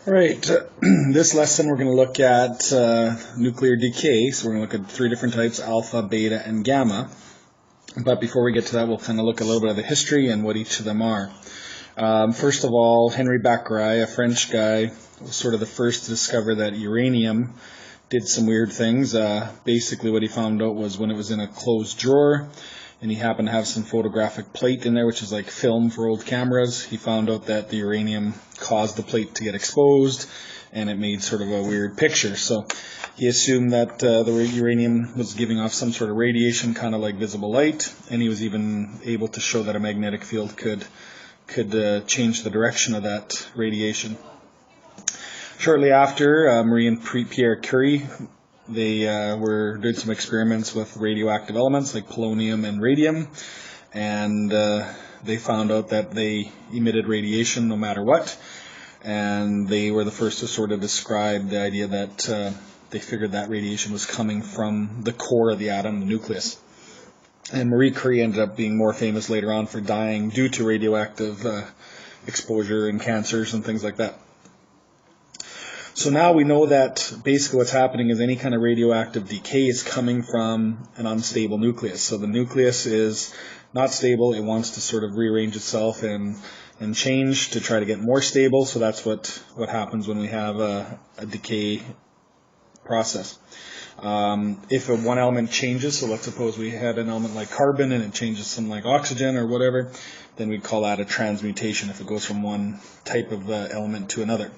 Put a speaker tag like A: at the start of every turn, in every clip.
A: Alright, this lesson we're going to look at nuclear decay. So we're going to look at three different types, alpha, beta, and gamma. But before we get to that, we'll kind of look a little bit of the history and what each of them are. First of all, Henry Becquerel, a French guy, was sort of the first to discover that uranium did some weird things. Basically what he found out was when it was in a closed drawer, and he happened to have some photographic plate in there, which is like film for old cameras. He found out that the uranium caused the plate to get exposed, and it made sort of a weird picture. So he assumed that the uranium was giving off some sort of radiation, kind of like visible light, and he was even able to show that a magnetic field could change the direction of that radiation. Shortly after, Marie and Pierre Curie, they were doing some experiments with radioactive elements like polonium and radium, and they found out that they emitted radiation no matter what, and they were the first to sort of describe the idea that they figured that radiation was coming from the core of the atom, the nucleus. And Marie Curie ended up being more famous later on for dying due to radioactive exposure and cancers and things like that. So now we know that basically what's happening is any kind of radioactive decay is coming from an unstable nucleus. So the nucleus is not stable. It wants to sort of rearrange itself and change to try to get more stable. So that's what happens when we have a decay process. If one element changes, so let's suppose we had an element like carbon and it changes some like oxygen or whatever, then we'd call that a transmutation if it goes from one type of element to another.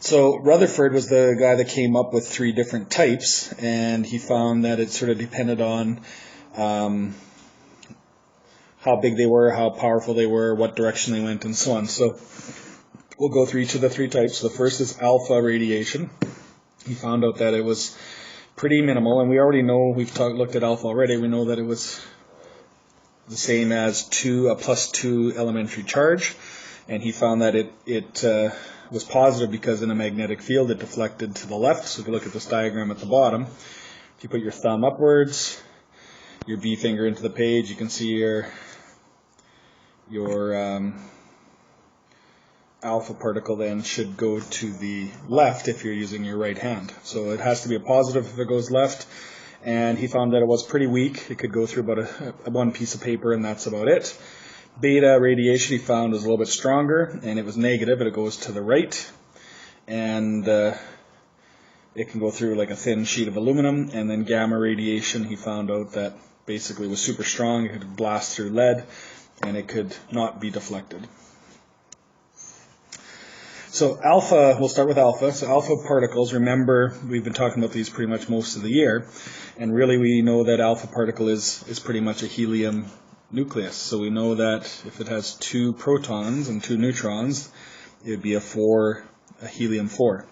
A: So Rutherford was the guy that came up with three different types, and he found that it sort of depended on how big they were, how powerful they were, what direction they went, and so on. So we'll go through each of the three types. The first is alpha radiation. He found out that it was pretty minimal, and we already know, we've looked at alpha already, we know that it was the same as a plus 2 elementary charge, and he found that it was positive because in a magnetic field it deflected to the left. So if you look at this diagram at the bottom, if you put your thumb upwards, your B finger into the page, you can see your alpha particle then should go to the left if you're using your right hand. So it has to be a positive if it goes left, and he found that it was pretty weak. It could go through about a one piece of paper, and that's about it. Beta radiation he found was a little bit stronger, and it was negative, but it goes to the right, and it can go through like a thin sheet of aluminum. And then gamma radiation he found out that basically was super strong. It could blast through lead, and it could not be deflected. So alpha, we'll start with alpha. So alpha particles, remember we've been talking about these pretty much most of the year, and really we know that alpha particle is pretty much a helium nucleus. So we know that if it has 2 protons and 2 neutrons, it would be a helium-4.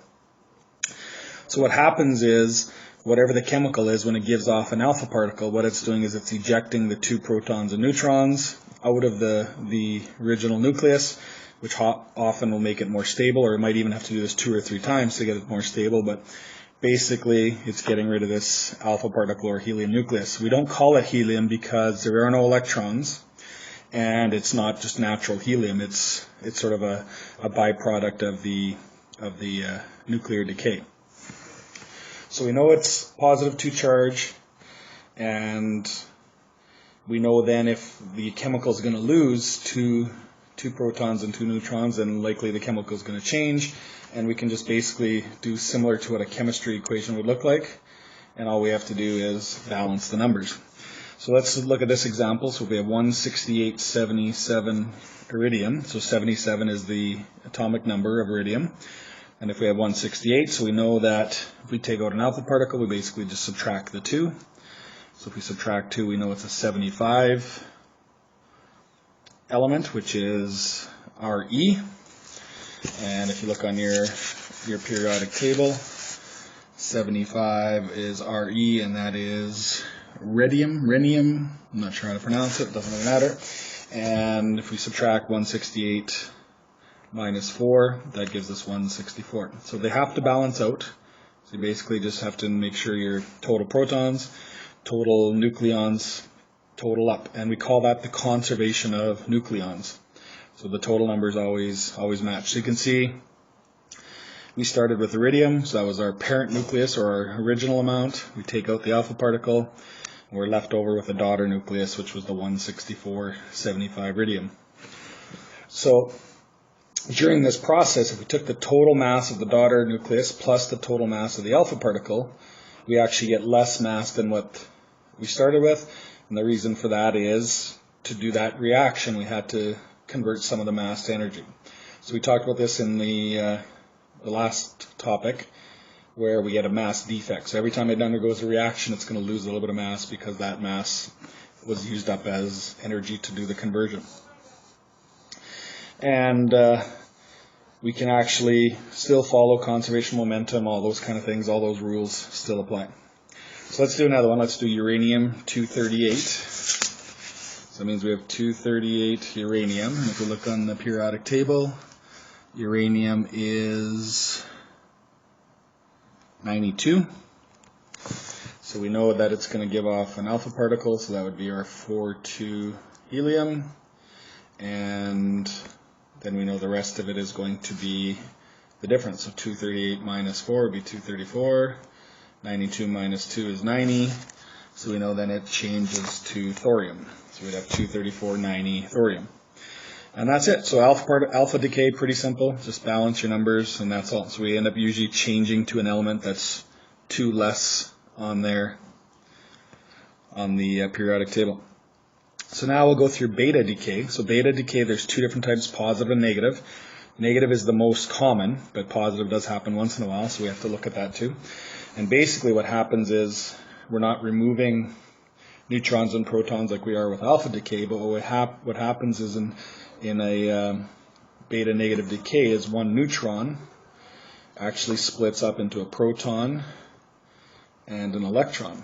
A: So what happens is, whatever the chemical is, when it gives off an alpha particle, what it's doing is it's ejecting the 2 protons and neutrons out of the original nucleus, which often will make it more stable, or it might even have to do this 2 or 3 times to get it more stable, but basically it's getting rid of this alpha particle or helium nucleus. We don't call it helium because there are no electrons, and it's not just natural helium. It's sort of a byproduct of the nuclear decay. So we know it's positive 2 charge, and we know then if the chemical is going to lose two protons and 2 neutrons, then likely the chemical is going to change, and we can just basically do similar to what a chemistry equation would look like, and all we have to do is balance the numbers. So let's look at this example. So we have 16877 iridium. So 77 is the atomic number of iridium, and if we have 168, so we know that if we take out an alpha particle, we basically just subtract the 2. So if we subtract 2, we know it's a 75 element, which is Re. And if you look on your periodic table, 75 is Re, and that is rhenium. I'm not sure how to pronounce it, doesn't really matter. And if we subtract 168 minus 4, that gives us 164. So they have to balance out. So you basically just have to make sure your total protons, total nucleons total up, and we call that the conservation of nucleons. So the total numbers always match. So you can see we started with iridium, so that was our parent nucleus, or our original amount. We take out the alpha particle, and we're left over with a daughter nucleus, which was the 164.75 iridium. So during this process, if we took the total mass of the daughter nucleus plus the total mass of the alpha particle, we actually get less mass than what we started with. And the reason for that is, to do that reaction, we had to convert some of the mass to energy. So we talked about this in the last topic, where we get a mass defect. So every time it undergoes a reaction, it's going to lose a little bit of mass because that mass was used up as energy to do the conversion. And we can actually still follow conservation momentum, all those kind of things, all those rules still apply. So let's do another one. Let's do uranium-238. So that means we have 238 uranium. And if we look on the periodic table, uranium is 92. So we know that it's going to give off an alpha particle, so that would be our 4,2 helium. And then we know the rest of it is going to be the difference. So 238 minus 4 would be 234. 92 minus 2 is 90. So we know then it changes to thorium. So we'd have 234, 90 thorium. And that's it. So alpha decay, pretty simple. Just balance your numbers, and that's all. So we end up usually changing to an element that's 2 less on there on the periodic table. So now we'll go through beta decay. So beta decay, there's 2 different types, positive and negative. Negative is the most common, but positive does happen once in a while, so we have to look at that too. And basically what happens is we're not removing neutrons and protons like we are with alpha decay, but what happens is in a beta negative decay is one neutron actually splits up into a proton and an electron.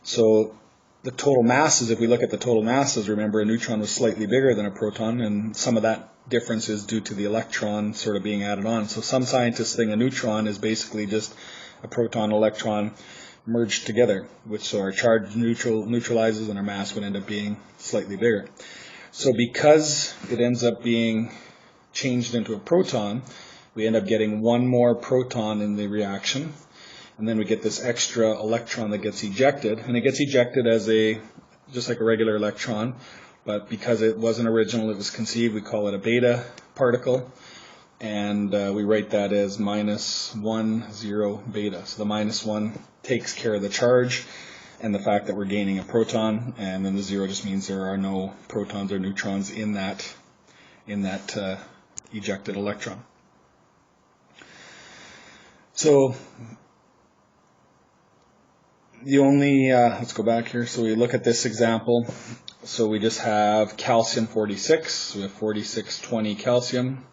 A: So the total masses, if we look at the total masses, remember a neutron was slightly bigger than a proton, and some of that difference is due to the electron sort of being added on. So some scientists think a neutron is basically just a proton electron merged together, which so our charge neutralizes and our mass would end up being slightly bigger. So because it ends up being changed into a proton, we end up getting one more proton in the reaction, and then we get this extra electron that gets ejected, and it gets ejected as just like a regular electron, but because it wasn't original, it was conceived, we call it a beta particle, and we write that as -1, 0 beta. So the -1 takes care of the charge and the fact that we're gaining a proton, and then the 0 just means there are no protons or neutrons in that ejected electron. So the only, let's go back here. So we look at this example. So we just have calcium 46. So we have 4620 calcium,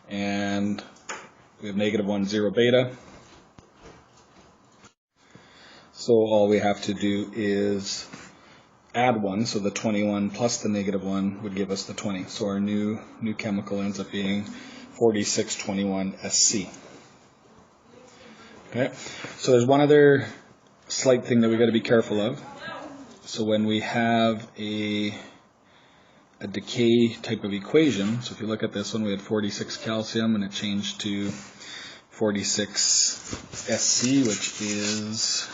A: and we have -1, 0 beta. So all we have to do is add 1. So the 21 plus the -1 would give us the 20. So our new chemical ends up being 4621 SC. Okay. So there's one other slight thing that we got to be careful of. So when we have a decay type of equation, so if you look at this one, we had 46 calcium and it changed to 46 SC, which is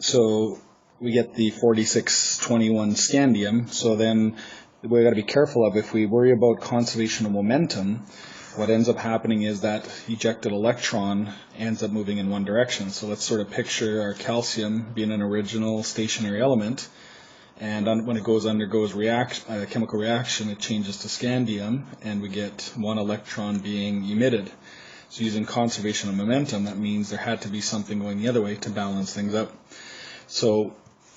A: so we get the 4621 scandium. So then we got to be careful of, if we worry about conservation of momentum, what ends up happening is that ejected electron ends up moving in one direction. So let's sort of picture our calcium being an original stationary element, and when it undergoes chemical reaction, it changes to scandium, and we get one electron being emitted. So using conservation of momentum, that means there had to be something going the other way to balance things out. So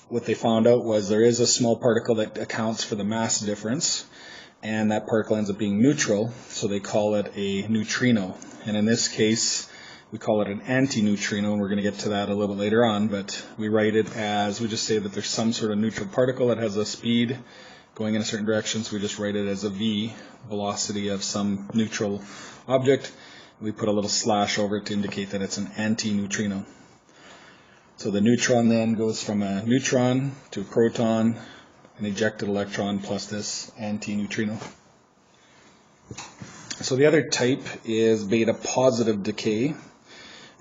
A: what they found out was there is a small particle that accounts for the mass difference, and that particle ends up being neutral, so they call it a neutrino. And in this case, we call it an antineutrino, and we're going to get to that a little bit later on, but we write it as, we just say that there's some sort of neutral particle that has a speed going in a certain direction, so we just write it as a v, velocity of some neutral object. We put a little slash over it to indicate that it's an antineutrino. So the neutron then goes from a neutron to a proton, an ejected electron plus this antineutrino. So the other type is beta positive decay.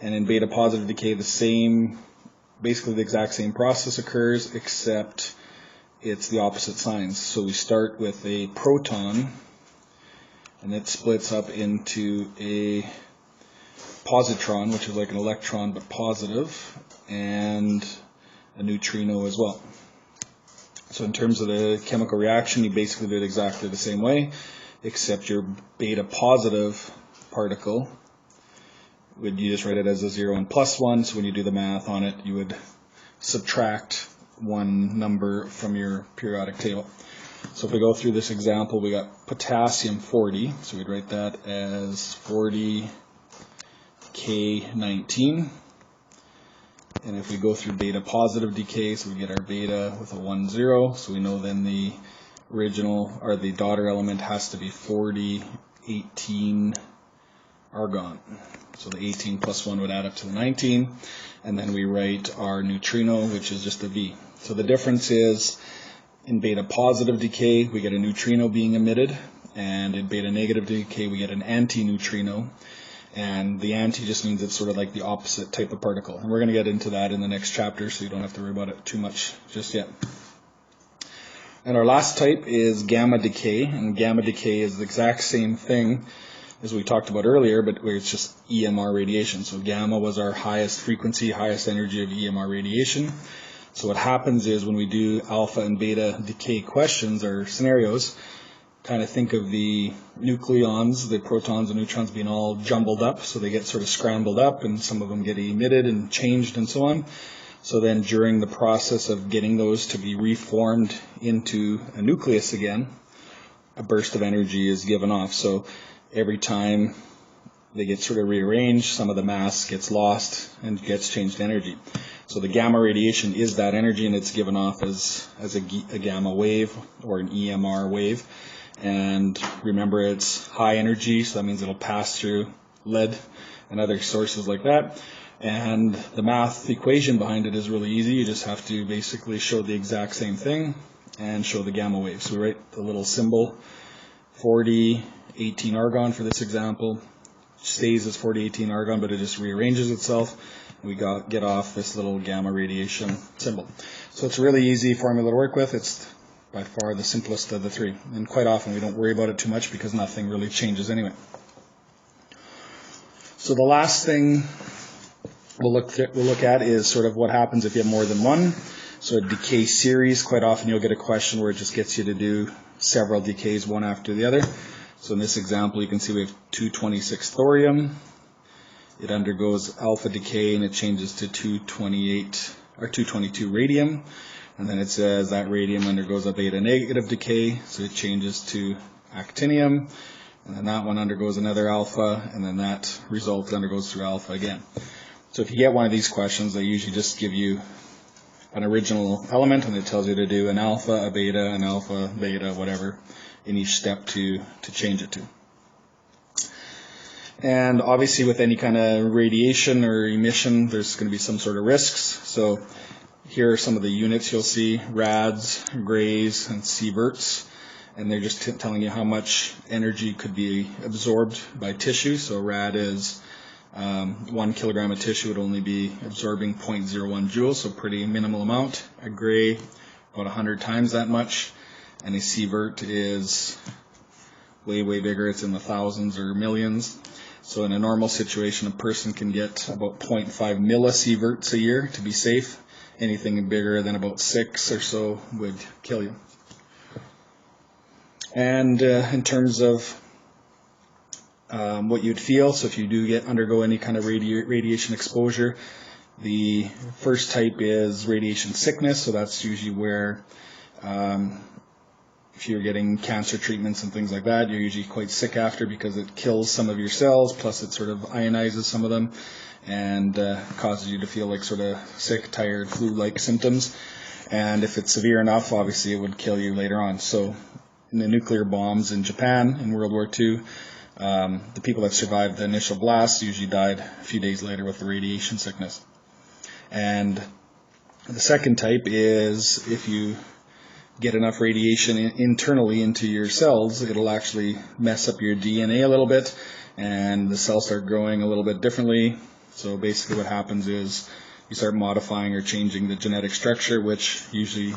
A: And in beta positive decay, basically the exact same process occurs, except it's the opposite signs. So we start with a proton, and it splits up into a positron, which is like an electron but positive, and a neutrino as well. So in terms of the chemical reaction, you basically do it exactly the same way, except your beta positive particle, you just write it as a 0 and plus 1, so when you do the math on it, you would subtract one number from your periodic table. So if we go through this example, we got potassium 40, so we'd write that as 40K19. And if we go through beta positive decay, so we get our beta with a 1, 0, so we know then the original, or the daughter element has to be 4018 argon. So the 18 plus 1 would add up to the 19, and then we write our neutrino, which is just a V. So the difference is, in beta positive decay, we get a neutrino being emitted, and in beta negative decay, we get an antineutrino. And the anti just means it's sort of like the opposite type of particle. And we're going to get into that in the next chapter, so you don't have to worry about it too much just yet. And our last type is gamma decay. And gamma decay is the exact same thing as we talked about earlier, but where it's just EMR radiation. So gamma was our highest frequency, highest energy of EMR radiation. So what happens is when we do alpha and beta decay questions or scenarios, kind of think of the nucleons, the protons and neutrons being all jumbled up, so they get sort of scrambled up, and some of them get emitted and changed and so on. So then during the process of getting those to be reformed into a nucleus again, a burst of energy is given off. So every time they get sort of rearranged, some of the mass gets lost and gets changed to energy. So the gamma radiation is that energy, and it's given off as a gamma wave or an EMR wave. And remember, it's high energy, so that means it'll pass through lead and other sources like that. And the math equation behind it is really easy. You just have to basically show the exact same thing and show the gamma wave. So we write the little symbol 4018 argon for this example. It stays as 4018 argon, but it just rearranges itself. We get off this little gamma radiation symbol. So it's a really easy formula to work with. It's by far the simplest of the three. And quite often we don't worry about it too much because nothing really changes anyway. So the last thing we'll look at is sort of what happens if you have more than one. So a decay series, quite often you'll get a question where it just gets you to do several decays one after the other. So in this example you can see we have 226 thorium. It undergoes alpha decay and it changes to 222 radium. And then it says that radium undergoes a beta negative decay, so it changes to actinium. And then that one undergoes another alpha, and then that result undergoes through alpha again. So if you get one of these questions, they usually just give you an original element, and it tells you to do an alpha, a beta, whatever, in each step to change it to. And obviously with any kind of radiation or emission, there's going to be some sort of risks. So here are some of the units you'll see: rads, grays, and sieverts. And they're just telling you how much energy could be absorbed by tissue. So a rad is 1 kilogram of tissue would only be absorbing 0.01 joules, so pretty minimal amount. A gray, about 100 times that much. And a sievert is way, way bigger. It's in the thousands or millions. So in a normal situation, a person can get about 0.5 millisieverts a year to be safe. Anything bigger than about 6 or so would kill you. And in terms of what you'd feel, so if you do undergo any kind of radiation exposure, the first type is radiation sickness. So that's usually where if you're getting cancer treatments and things like that, you're usually quite sick after because it kills some of your cells, plus it sort of ionizes some of them and causes you to feel like sort of sick, tired, flu-like symptoms. And if it's severe enough, obviously it would kill you later on. So in the nuclear bombs in Japan in World War II, the people that survived the initial blast usually died a few days later with the radiation sickness. And the second type is if you get enough radiation internally into your cells, it'll actually mess up your DNA a little bit, and the cells start growing a little bit differently. So basically what happens is you start modifying or changing the genetic structure, which usually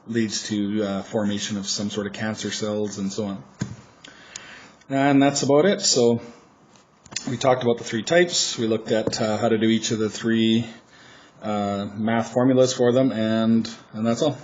A: leads to formation of some sort of cancer cells and so on. And that's about it. So we talked about the three types. We looked at how to do each of the three math formulas for them, and that's all.